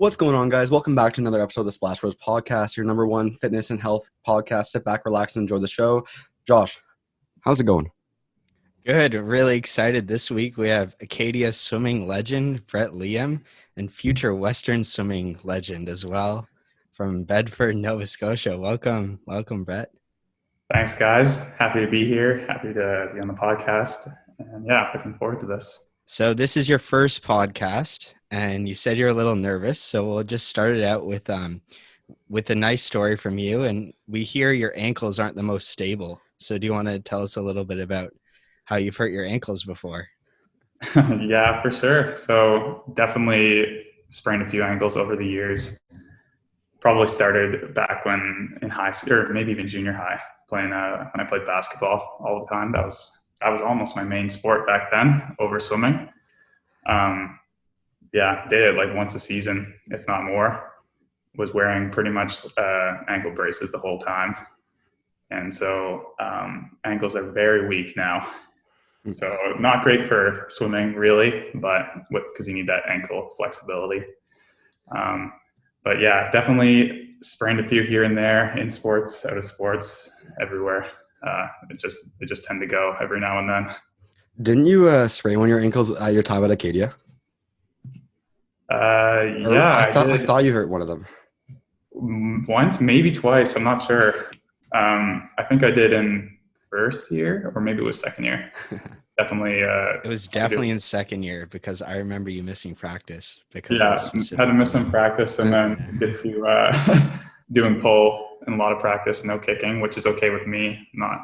What's going on, guys? Welcome back to another episode of the TheSplashBros podcast, your number one fitness and health podcast. Sit back, relax, and enjoy the show. Josh, how's it going? Good. Really excited. This week we have Acadia swimming legend Brett Liem and future Western swimming legend as well from Bedford, Nova Scotia. Welcome, Brett. Thanks, guys. Happy to be here. Happy to be on the podcast. And yeah, looking forward to this. So this is your first podcast, and you said you're a little nervous. So we'll just start it out with a nice story from you. And we hear your ankles aren't the most stable. So do you want to tell us a little bit about how you've hurt your ankles before? Yeah, for sure. So definitely sprained a few ankles over the years. Probably started back when in high school, or maybe even junior high, playing when I played basketball all the time. That was almost my main sport back then, over swimming. Did it like once a season, if not more. Was wearing pretty much ankle braces the whole time. And so ankles are very weak now. So not great for swimming really, but because you need that ankle flexibility. But yeah, definitely sprained a few here and there in sports, out of sports, everywhere. It just tend to go every now and then. Didn't you sprain one of your ankles at your time at Acadia? Yeah, I thought you hurt one of them. Once, maybe twice. I'm not sure. I think I did in first year, or maybe it was second year. Definitely. It was definitely in second year because I remember you missing practice. Because had to miss some practice, and then get to doing pole and a lot of practice, no kicking, which is okay with me. Not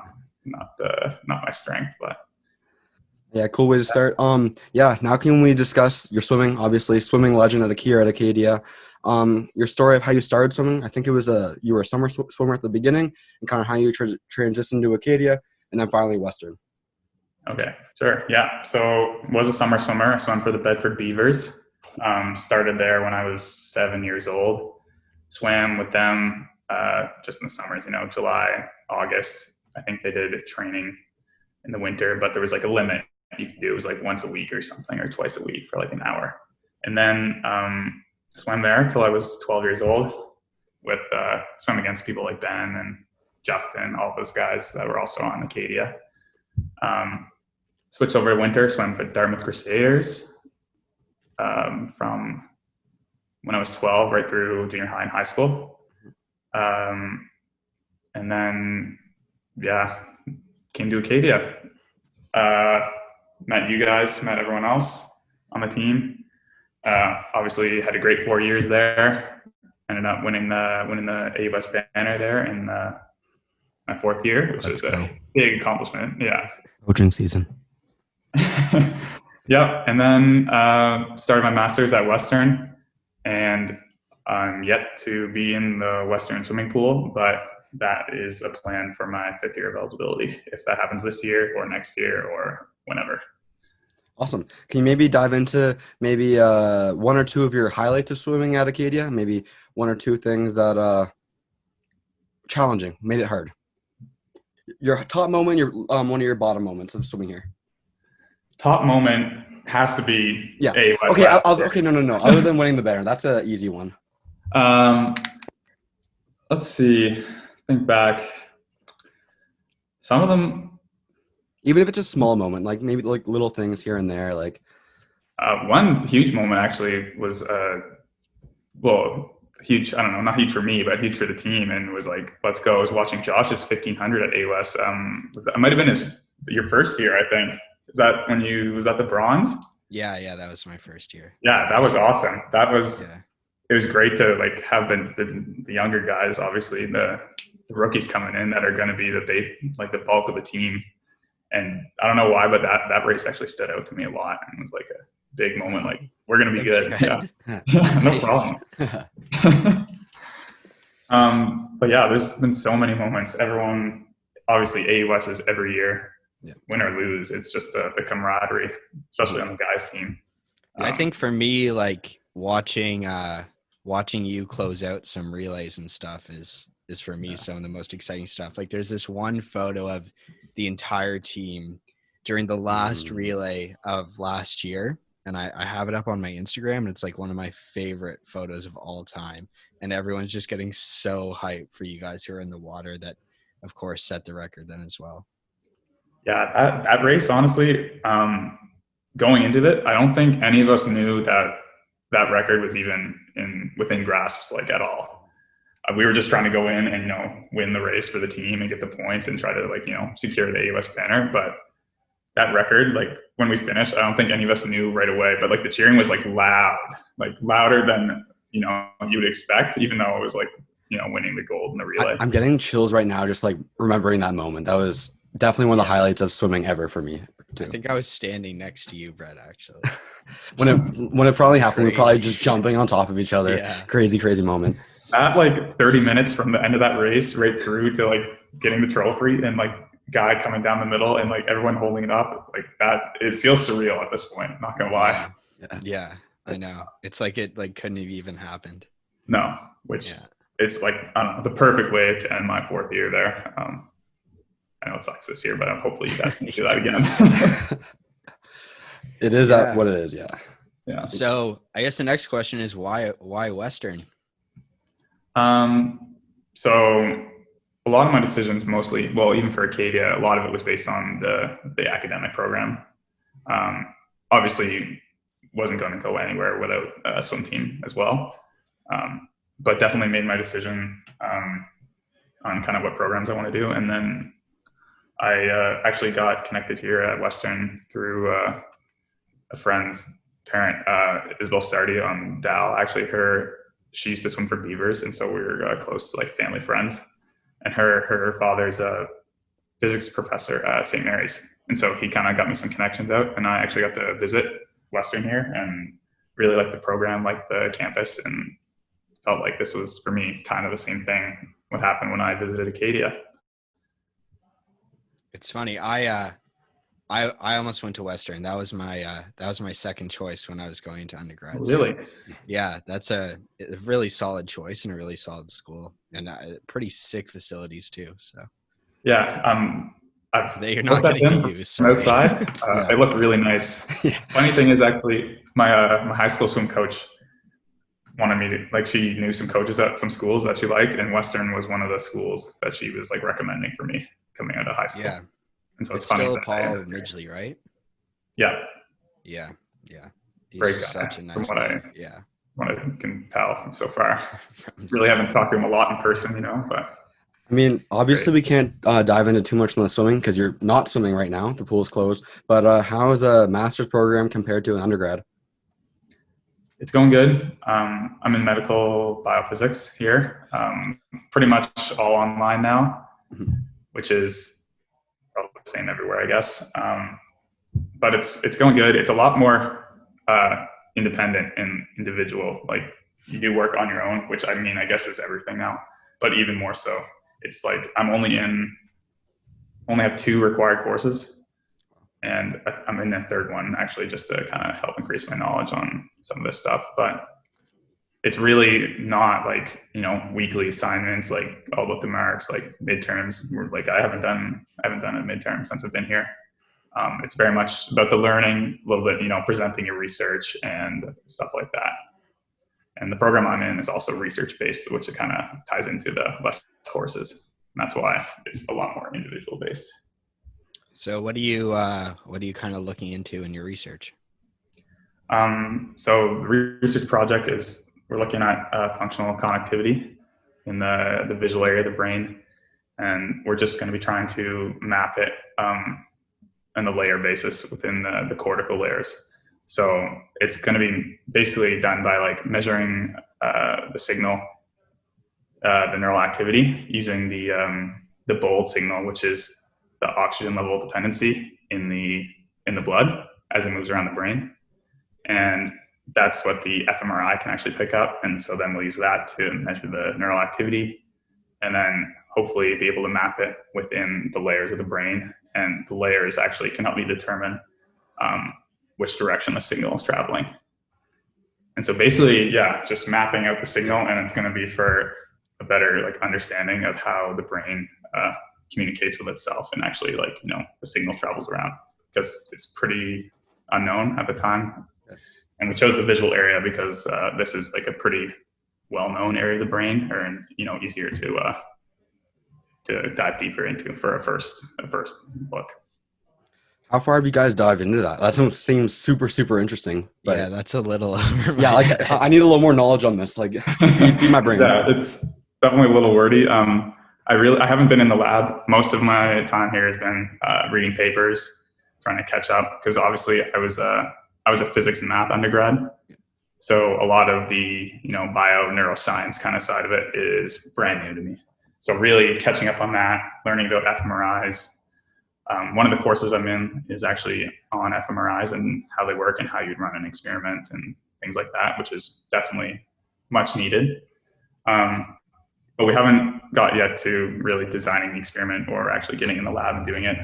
my strength, but. Yeah, cool way to start. Now can we discuss your swimming? Obviously, swimming legend at Acadia. Your story of how you started swimming. I think it was you were a summer swimmer at the beginning, and kind of how you transitioned to Acadia, and then finally Western. Okay, sure. Yeah. So was a summer swimmer. I swam for the Bedford Beavers. Started there when I was 7 years old. Swam with them just in the summers, July, August. I think they did training in the winter, but there was like a limit you could do. It was like once a week or something, or twice a week for like an hour. And then swam there till I was 12 years old with swam against people like Ben and Justin, all those guys that were also on Acadia. Switched over to winter, swam for Dartmouth Crusaders from when I was 12 right through junior high and high school. And then, came to Acadia. Met you guys, met everyone else on the team. Obviously had a great 4 years there. Ended up winning the AUS banner there in my fourth year, which is a big accomplishment. Yeah. Coaching season. Yep. And then started my master's at Western, and I'm yet to be in the Western swimming pool, but that is a plan for my fifth year of eligibility, if that happens this year or next year or whenever. Awesome. Can you maybe dive into maybe one or two of your highlights of swimming at Acadia? Maybe one or two things that challenging, made it hard. Your top moment, one of your bottom moments of swimming here. Top moment has to be AUS. Okay, no. Other than winning the banner, that's an easy one. Let's see. Think back. Some of them. Even if it's a small moment, like maybe like little things here and there, like. One huge moment actually was huge. I don't know, not huge for me, but huge for the team, and was like, let's go. I was watching Josh's 1500 at AUS. It might have been your first year, I think. Was that the bronze? Yeah, that was my first year. Yeah, that was awesome. It was great to like have the younger guys, obviously the rookies coming in that are going to be the bulk of the team. And I don't know why, but that race actually stood out to me a lot, and was like a big moment. Like, we're going to be good. Right. Yeah, no problem. But yeah, there's been so many moments. Everyone, obviously AUS is every year. Yeah. Win or lose, it's just the camaraderie, especially on the guys' team. I think for me, like watching you close out some relays and stuff is for me some of the most exciting stuff. Like there's this one photo of the entire team during the last relay of last year, and I have it up on my Instagram, and it's like one of my favorite photos of all time. And everyone's just getting so hyped for you guys who are in the water that, of course, set the record then as well. Yeah, that race, honestly, going into it, I don't think any of us knew that that record was even within grasps, like, at all. We were just trying to go in and, win the race for the team and get the points and try to, like, secure the AUS banner. But that record, like, when we finished, I don't think any of us knew right away, but like the cheering was like loud, like louder than, you would expect, even though it was like, winning the gold in the relay. I'm getting chills right now just like remembering that moment. That was definitely one of the highlights of swimming ever for me too. I think I was standing next to you, Brett, actually. when it finally happened, we were probably Crazy. just jumping on top of each other. Yeah. Crazy moment. At like 30 minutes from the end of that race right through to like getting the trophy and like guy coming down the middle and like everyone holding it up, like that, it feels surreal at this point, not gonna lie. Yeah, I know. It's like it like couldn't have even happened. No, which it's like, I don't know, the perfect way to end my 4th year there. I know it sucks this year, but hopefully you guys can do that again. It is what it is. Yeah. So I guess the next question is why Western? So a lot of my decisions mostly, well, even for Acadia, a lot of it was based on the academic program. Obviously wasn't going to go anywhere without a swim team as well. But definitely made my decision on kind of what programs I want to do. And then I actually got connected here at Western through a friend's parent, Isabel Sardi on Dal. Actually, she used to swim for beavers, and so we were close, like family friends. And her father's a physics professor at St. Mary's, and so he kind of got me some connections out, and I actually got to visit Western here and really liked the program, liked the campus, and felt like this was for me kind of the same thing what happened when I visited Acadia. It's funny. I almost went to Western. That was my second choice when I was going to undergrad. Really? So, yeah, that's a really solid choice and a really solid school and pretty sick facilities too. So yeah, you're not getting to use from outside. They look really nice. Funny thing is, actually, my high school swim coach wanted me to, like, she knew some coaches at some schools that she liked, and Western was one of the schools that she was like recommending for me coming out of high school. Yeah. And so it's funny. Still Paul Midgley, right? Yeah. Yeah. He's Great guy, such a nice from what I can tell so far. Really haven't talked to him a lot in person, but. I mean, obviously we can't dive into too much on the swimming because you're not swimming right now. The pool's closed. But how is a master's program compared to an undergrad? It's going good. I'm in medical biophysics here. Pretty much all online now, which is probably the same everywhere, I guess. But it's going good. It's a lot more independent and individual. Like, you do work on your own, which I mean, I guess is everything now, but even more so. It's like I'm only have 2 required courses, and I'm in the 3rd one actually, just to kind of help increase my knowledge on some of this stuff. But it's really not like, weekly assignments, like all about the marks, like midterms. Like I haven't done a midterm since I've been here. It's very much about the learning, a little bit, presenting your research and stuff like that. And the program I'm in is also research-based, which it kind of ties into the less courses. And that's why it's a lot more individual-based. So what are you kind of looking into in your research? So the research project is we're looking at functional connectivity in the visual area of the brain. And we're just going to be trying to map it on a layer basis within the cortical layers. So it's going to be basically done by like measuring the signal, the neural activity, using the bold signal, which is the oxygen level dependency in the blood as it moves around the brain. And that's what the fMRI can actually pick up. And so then we'll use that to measure the neural activity and then hopefully be able to map it within the layers of the brain. And the layers actually can help me determine which direction the signal is traveling. And so basically, just mapping out the signal, and it's going to be for a better like understanding of how the brain communicates with itself and actually the signal travels around, because it's pretty unknown at the time. And we chose the visual area because this is like a pretty well-known area of the brain, or easier to dive deeper into for a first look. How far have you guys dived into that? That seems super, super interesting. But Yeah, that's a little over my yeah, like head. I need a little more knowledge on this. Like, feed my brain. Yeah, it's definitely a little wordy. I haven't been in the lab. Most of my time here has been reading papers, trying to catch up, because obviously I was a physics and math undergrad. So a lot of the bio neuroscience kind of side of it is brand new to me. So really catching up on that, learning about fMRIs. One of the courses I'm in is actually on fMRIs and how they work and how you'd run an experiment and things like that, which is definitely much needed. But we haven't got yet to really designing the experiment or actually getting in the lab and doing it.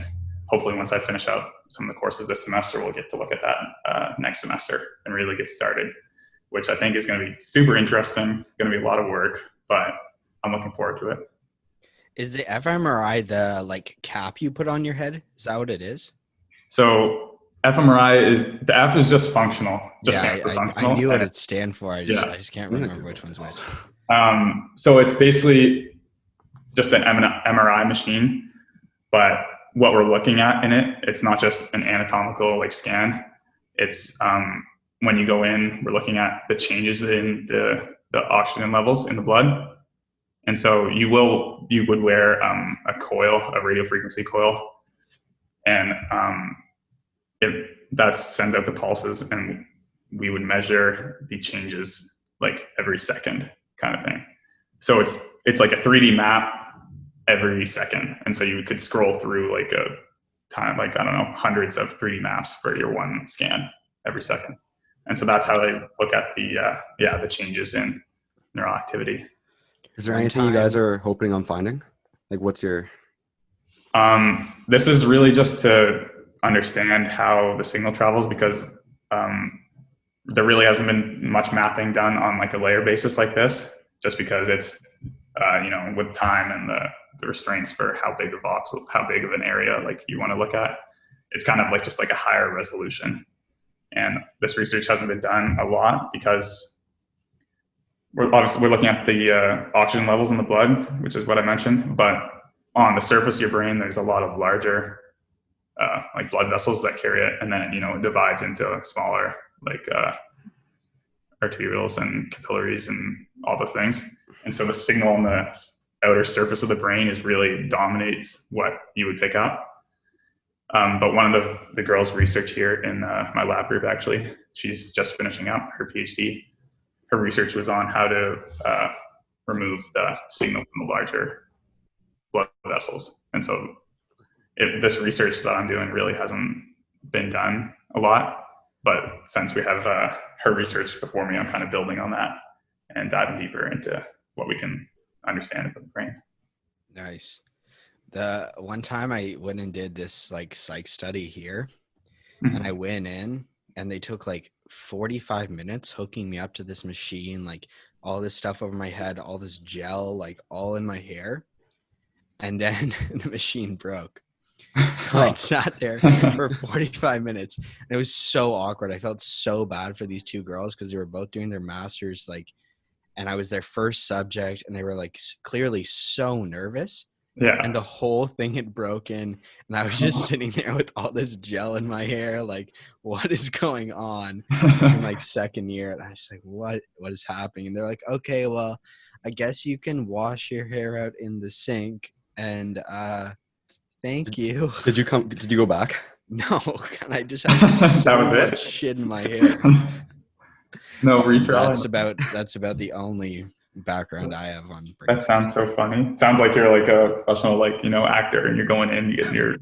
Hopefully once I finish up some of the courses this semester, we'll get to look at that next semester and really get started, which I think is going to be super interesting, going to be a lot of work, but I'm looking forward to it. Is the fMRI the like cap you put on your head? Is that what it is? So fMRI the F is just functional. Just Yeah, functional. I knew what it stand for. I Yeah. just can't remember which one's which. So it's basically just an MRI machine, but what we're looking at in it, it's not just an anatomical like scan. It's when you go in, we're looking at the changes in the oxygen levels in the blood. And so you would wear a coil, a radio frequency coil, and that sends out the pulses, and we would measure the changes like every second kind of thing. So it's like a 3D map every second. And so you could scroll through like a time, like, I don't know, hundreds of 3D maps for your one scan every second. And so that's how they look at the changes in neural activity. Is there anything you guys are hoping on finding? Like, what's your... This is really just to understand how the signal travels, because there really hasn't been much mapping done on like a layer basis like this, just because it's, with time and the restraints for how big of an area like you want to look at, it's kind of like just like a higher resolution. And this research hasn't been done a lot because we're looking at the oxygen levels in the blood, which is what I mentioned. But on the surface of your brain, there's a lot of larger like blood vessels that carry it, and then it divides into smaller like arterioles and capillaries and all those things. And so the signal on the outer surface of the brain really dominates what you would pick up. But one of the girls' research here in my lab group, actually, she's just finishing up her PhD. Her research was on how to remove the signal from the larger blood vessels. And so this research that I'm doing really hasn't been done a lot. But since we have her research before me, I'm kind of building on that and diving deeper into what we can understand about the brain. Nice. The one time I went and did this like psych study here, and I went in and they took like 45 minutes hooking me up to this machine, like all this stuff over my head, all this gel, like all in my hair. And then the machine broke. So I sat there for 45 minutes and it was so awkward. I felt so bad for these two girls because they were both doing their masters, like, and I was their first subject and they were like clearly so nervous. Yeah. And the whole thing had broken and I was just sitting there with all this gel in my hair, like, what is going on? I was in like second year and I was just like, what is happening? And they're like, okay, well, I guess you can wash your hair out in the sink and thank you. Did you go back? No, and I just had so much shit in my hair. No retrial. That's about the only background I have on brain. That sounds so funny. It sounds like you're like a professional, like, actor, and you're going in, you get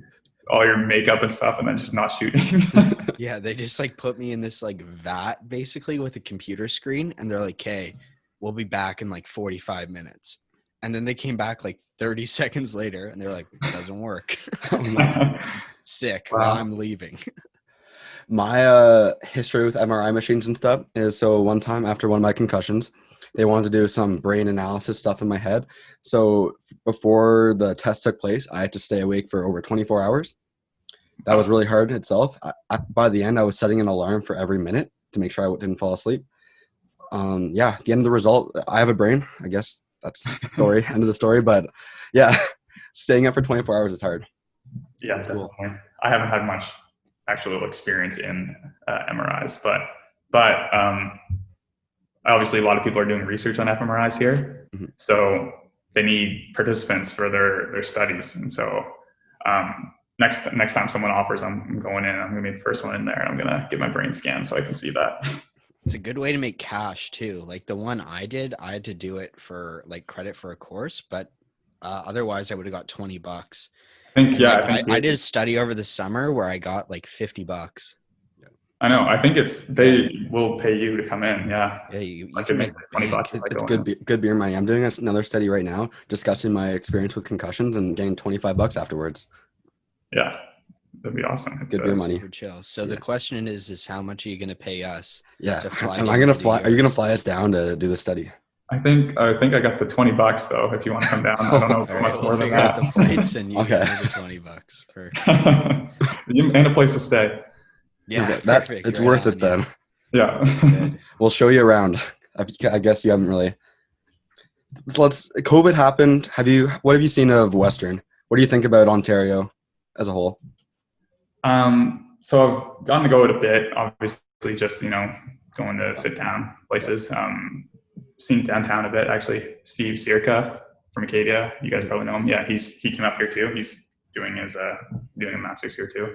all your makeup and stuff, and then just not shooting. Yeah, they just like put me in this like vat basically with a computer screen, and they're like, "Hey, we'll be back in like 45 minutes." And then they came back like 30 seconds later, and they're like, "It doesn't work." Sick. Wow. Well, I'm leaving. My history with MRI machines and stuff is, so one time after one of my concussions, they wanted to do some brain analysis stuff in my head. So before the test took place, I had to stay awake for over 24 hours. That was really hard in itself. By the end, I was setting an alarm for every minute to make sure I didn't fall asleep. Yeah, the end of the result, I have a brain. I guess that's the story, end of the story. But yeah, staying up for 24 hours is hard. Yeah, That's cool. definitely. I haven't had much actual experience in MRIs, but obviously a lot of people are doing research on fMRIs here, so they need participants for their studies. And so next time someone offers, I'm going in. I'm gonna be the first one in there, and I'm gonna get my brain scanned so I can see that. It's a good way to make cash too. Like the one I did, I had to do it for like credit for a course, but otherwise I would have got $20. I think, And yeah, like, I did a study over the summer where I got like $50. I know. I think they will pay you to come in. Yeah. Yeah, you I can make $20 bank. if I It's go in. good beer money. I'm doing another study right now, discussing my experience with concussions and getting $25 afterwards. Yeah, that'd be awesome. It's, Good beer money. Super chill. So the question is how much are you going to pay us? Yeah. To fly Am I down gonna to do fly? Are you gonna yours? fly us down to do the study? I think I got the $20 though. If you want to come down, I don't know All how right, much we'll more than figure out the that. flights and you Okay. get me the $20 for. And a place to stay. Yeah, Okay, perfect. it's Right worth on, it then. Yeah. Good. We'll show you around. I guess you haven't really. COVID happened. What have you seen of Western? What do you think about Ontario as a whole? So I've gotten to go it a bit. Obviously, just going to sit down places. Seen downtown a bit actually. Steve Sirka from Acadia. You guys probably know him. Yeah, he came up here too. He's doing doing a master's here too.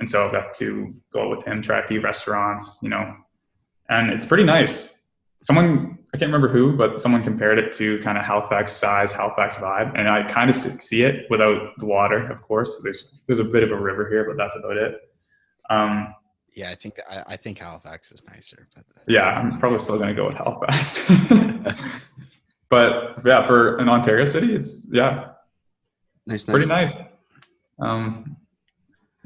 And so I've got to go with him, try a few restaurants, and it's pretty nice. I can't remember who, but someone compared it to kind of Halifax size, Halifax vibe. And I kind of see it without the water, of course. There's a bit of a river here, but that's about it. Yeah, I think Halifax is nicer. But yeah, I'm probably still going to go with Halifax. But yeah, for an Ontario city, it's pretty nice.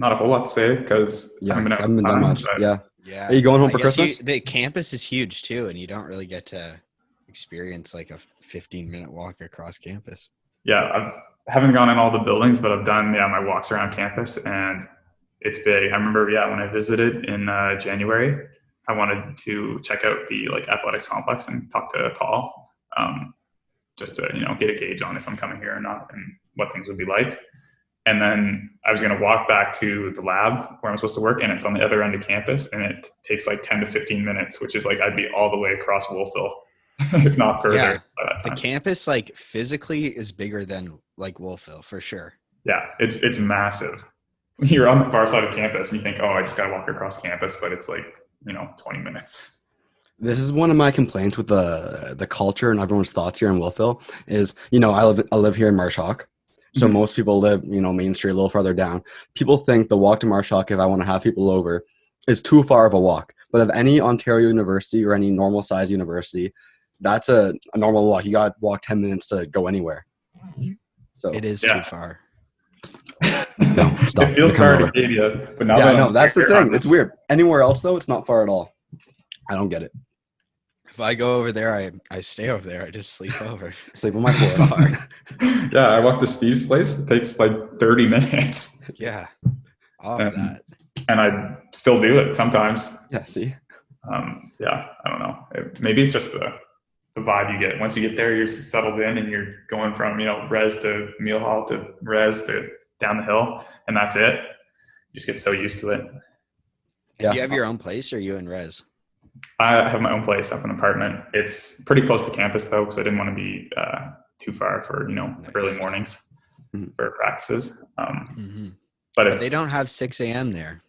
Not a whole lot to say because I haven't been done much. Yeah. Yeah. Are you going home for guess Christmas? The campus is huge too, and you don't really get to experience like a 15-minute walk across campus. Yeah, I haven't gone in all the buildings, but I've done my walks around campus, and it's big. I remember when I visited in January, I wanted to check out the athletics complex and talk to Paul, just to get a gauge on if I'm coming here or not and what things would be like. And then I was going to walk back to the lab where I'm supposed to work, and it's on the other end of campus, and it takes 10 to 15 minutes, which is I'd be all the way across Wolfville, if not further. Yeah, by that the time. campus physically is bigger than Wolfville for sure. Yeah, it's massive. You're on the far side of campus, and you think, oh, I just got to walk across campus, but it's 20 minutes. This is one of my complaints with the culture and everyone's thoughts here in Wolfville is, I live here in Marshawk. So most people live, Main Street a little farther down. People think the walk to Marshawk, if I want to have people over, is too far of a walk. But of any Ontario university or any normal size university, that's a normal walk. You got to walk 10 minutes to go anywhere. So it is too far. No, stop. It feels far to Acadia, but now no, that's the thing. It's weird. Anywhere else though, it's not far at all. I don't get it. If I go over there, I stay over there. I just sleep over. Sleep on my floor. Yeah, I walk to Steve's place. It takes 30 minutes. Yeah, that. And I still do it sometimes. Yeah, see? Yeah, I don't know. Maybe it's just the vibe you get. Once you get there, you're settled in and you're going from, res to meal hall to res to down the hill, and that's it. You just get so used to it. Yeah. Do you have your own place or are you in res? I have my own place up in an apartment. It's pretty close to campus though, because I didn't want to be too far for nice. Early mornings for practices. But they don't have 6 a.m. there.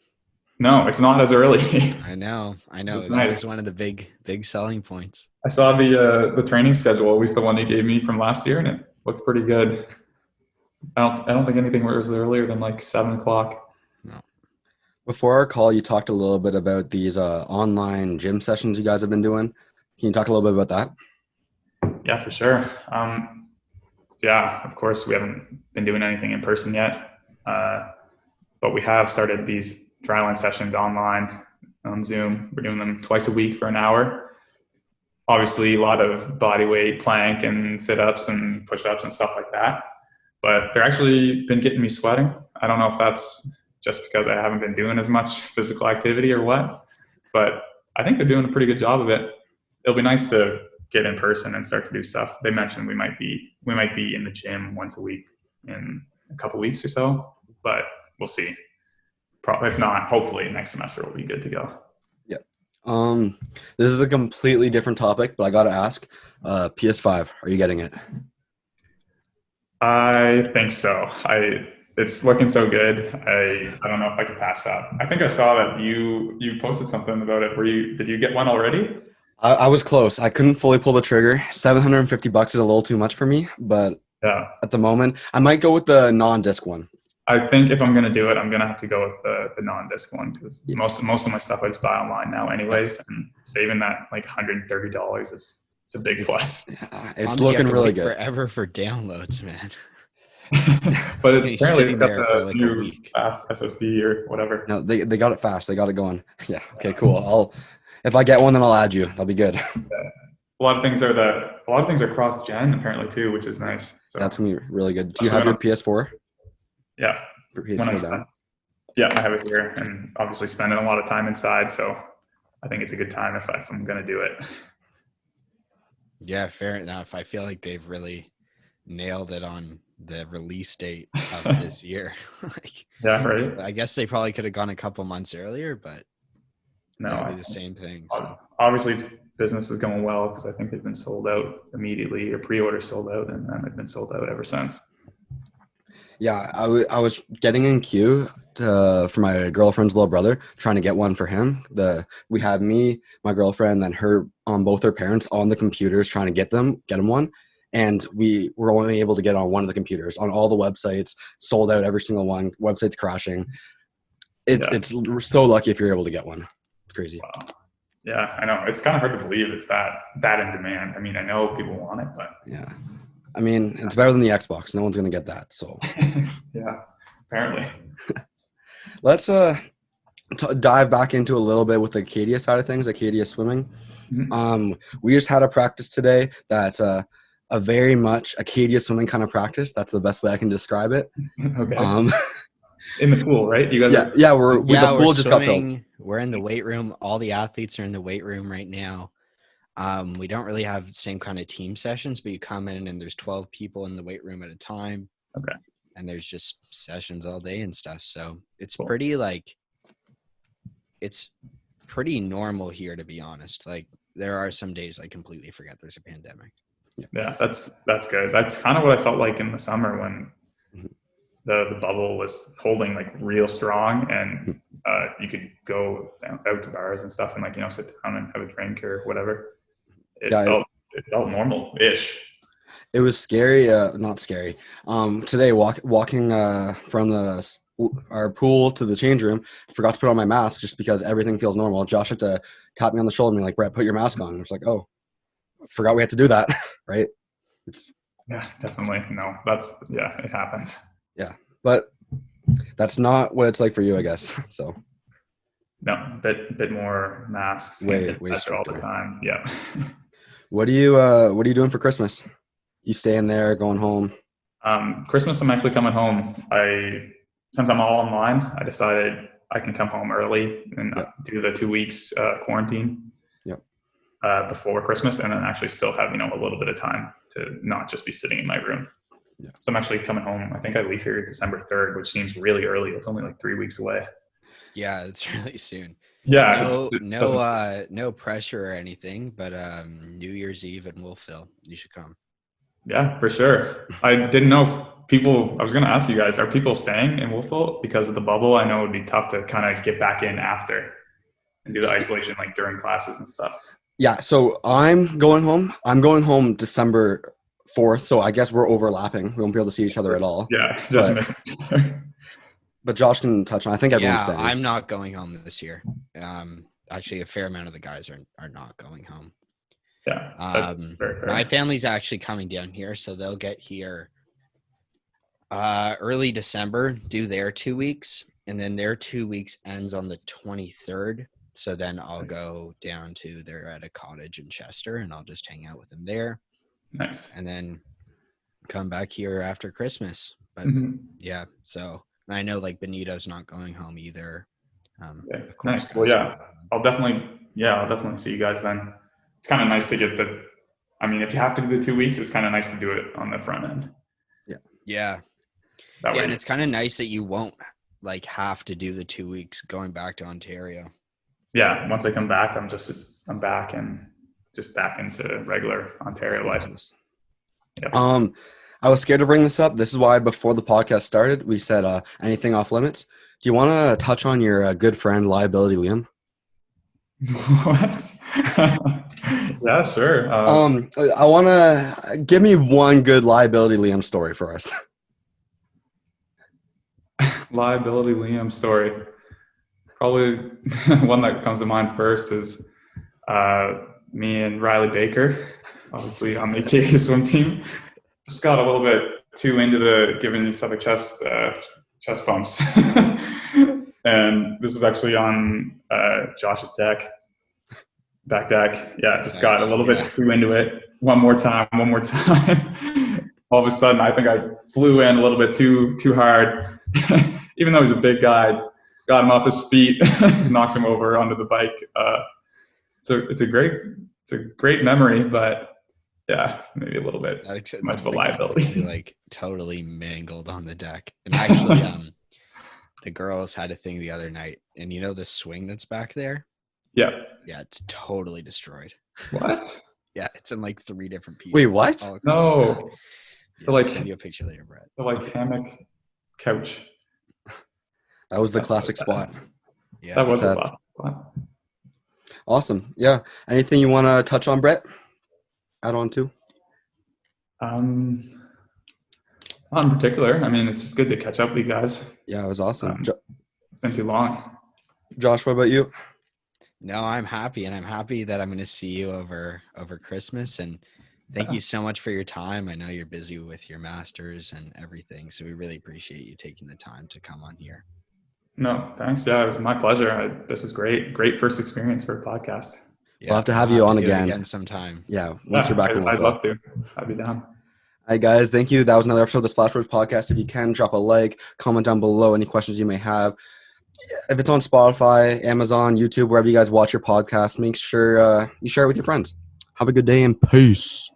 No, it's not as early. I know. It's that nice. is one of the big selling points. I saw the training schedule, at least the one he gave me from last year, and it looked pretty good. I don't think anything was earlier than 7 o'clock. No. Before our call, you talked a little bit about these online gym sessions you guys have been doing. Can you talk a little bit about that? Yeah, for sure. Yeah, of course, we haven't been doing anything in person yet, but we have started these dryland sessions online on Zoom. We're doing them twice a week for an hour. Obviously, a lot of body weight, plank, and sit-ups and push-ups and stuff like that. But they're actually been getting me sweating. I don't know if that's just because I haven't been doing as much physical activity or what, but I think they're doing a pretty good job of it. It'll be nice to get in person and start to do stuff. They mentioned we might be in the gym once a week in a couple weeks or so, but we'll see. Probably, if not, hopefully next semester will be good to go. Yeah. This is a completely different topic, but I gotta ask, PS5, are you getting it? I think so. It's looking so good. I don't know if I can pass up. I think I saw that you posted something about it. Did you get one already? I was close. I couldn't fully pull the trigger. $750 is a little too much for me, but Yeah. at the moment, I might go with the non-disc one. I think if I'm gonna do it, I'm gonna have to go with the non-disc one because most of my stuff I just buy online now, anyways. And saving that like $130 it's a big plus. Yeah, Problems it's you looking have to really wait good. forever for downloads, man. But It's gonna be apparently sitting it's got there for the like a new week. fast SSD or whatever. No, they got it fast. They got it going. Yeah. Okay. Cool. If I get one, then I'll add you. That'll be good. A lot of things are cross-gen apparently too, which is nice. So That's gonna be really good. Do you have your PS4? yeah, PS4 down? Yeah, I have it here, and obviously spending a lot of time inside, so I think it's a good time if I'm going to do it. Yeah, fair enough. I feel like they've really nailed it on the release date of this year. Like, Yeah, right. I guess they probably could have gone a couple months earlier, but No, it'll be the same thing. So. Obviously, business is going well because I think they've been sold out immediately, or pre-order sold out, and then they've been sold out ever since. Yeah, I was getting in queue for my girlfriend's little brother, trying to get one for him. We had me, my girlfriend, then her both her parents on the computers trying to get him one, and we were only able to get on one of the computers. On all the websites, sold out every single one. Websites crashing. We're so lucky if you're able to get one. It's crazy. Wow. Yeah, I know. It's kind of hard to believe it's that in demand. I mean, I know people want it, but yeah. I mean, it's better than the Xbox. No one's going to get that. So, yeah, apparently. Let's dive back into a little bit with the Acadia side of things, Acadia swimming. Mm-hmm. We just had a practice today that's a very much Acadia swimming kind of practice. That's the best way I can describe it. Okay. In the pool, right? You guys the pool just got filled. Swimming. We're in the weight room. All the athletes are in the weight room right now. We don't really have the same kind of team sessions, but you come in and there's 12 people in the weight room at a time. Okay. And there's just sessions all day and stuff. So it's Cool. it's pretty normal here, to be honest. Like, there are some days I completely forget there's a pandemic. Yeah, that's good. That's kind of what I felt like in the summer when the bubble was holding like real strong, and you could go out to bars and stuff and sit down and have a drink or whatever. It felt normal-ish. It was scary, not scary. Today, walking from our pool to the change room, I forgot to put on my mask just because everything feels normal. Josh had to tap me on the shoulder and be like, "Brett, put your mask on." I was like, "Oh, forgot we had to do that." Right? Yeah, definitely. No, it happens. Yeah, but that's not what it's like for you, I guess. So. No, bit more masks. Way stricter all the time. Yeah. What are you doing for Christmas? You staying there, going home? Christmas, I'm actually coming home. Since I'm all online, I decided I can come home early and do the 2 weeks quarantine. Yep. Before Christmas, and then actually still have a little bit of time to not just be sitting in my room. Yeah. So I'm actually coming home. I think I leave here December 3rd, which seems really early. It's only like 3 weeks away. Yeah, it's really soon. Yeah. No pressure or anything, but New Year's Eve in Wolfville, you should come. Yeah, for sure. I didn't know if I was going to ask you guys, are people staying in Wolfville because of the bubble? I know it would be tough to kind of get back in after and do the isolation like during classes and stuff. Yeah, so I'm going home. I'm going home December 4th, so I guess we're overlapping. We won't be able to see each other at all. Yeah, just missing each other. But Josh can touch on. I think everyone's staying. I'm not going home this year. Actually, a fair amount of the guys are not going home. Yeah, that's very fair. My family's actually coming down here, so they'll get here early December, do their 2 weeks, and then their 2 weeks ends on the 23rd. So then I'll go down to they're at a cottage in Chester, and I'll just hang out with them there. Nice. And then come back here after Christmas. But yeah, so I know like Benito's not going home either. Okay. Nice. Well, yeah, I'll definitely yeah, I'll definitely see you guys then. It's kind of nice to get if you have to do the 2 weeks, it's kind of nice to do it on the front end. Yeah. That way, And it's kind of nice that you won't like have to do the 2 weeks going back to Ontario. yeah, once I come back, I'm back and just back into regular Ontario life. Yep. I was scared to bring this up. This is why before the podcast started, we said anything off limits. Do you want to touch on your good friend Liability Liam? What? Yeah, sure. I want to give me one good Liability Liam story for us. Liability Liam story. Probably one that comes to mind first is me and Riley Baker, obviously on the AKA swim team. Just got a little bit too into the giving each other chest bumps. And this is actually on Josh's back deck. Yeah, just got a little bit too into it. One more time. All of a sudden, I think I flew in a little bit too hard. Even though he's a big guy, got him off his feet, knocked him over onto the bike. It's a great memory, but yeah, maybe a little bit much of a liability. Like totally mangled on the deck. And actually, the girls had a thing the other night, and you know the swing that's back there? Yeah. Yeah, it's totally destroyed. What? Yeah, it's in like 3 different pieces. Wait, what? No. Yeah, I'll send you a picture later, Brett. The hammock couch. That was the classic spot. Yeah, that was the classic spot. Awesome. Yeah. Anything you want to touch on, Brett? Add on to? Not in particular. I mean, it's just good to catch up with you guys. Yeah, it was awesome. It's been too long. Josh, what about you? No, I'm happy, and I'm happy that I'm going to see you over Christmas. And thank you so much for your time. I know you're busy with your masters and everything, so we really appreciate you taking the time to come on here. No, thanks. Yeah, it was my pleasure. This is great. Great first experience for a podcast. Yeah, we'll have to have you on again sometime. Yeah, once you're back. I'd love to. I'd be down. All right, guys. Thank you. That was another episode of the SplashBros podcast. If you can, drop a like, comment down below any questions you may have. If it's on Spotify, Amazon, YouTube, wherever you guys watch your podcast, make sure you share it with your friends. Have a good day and peace.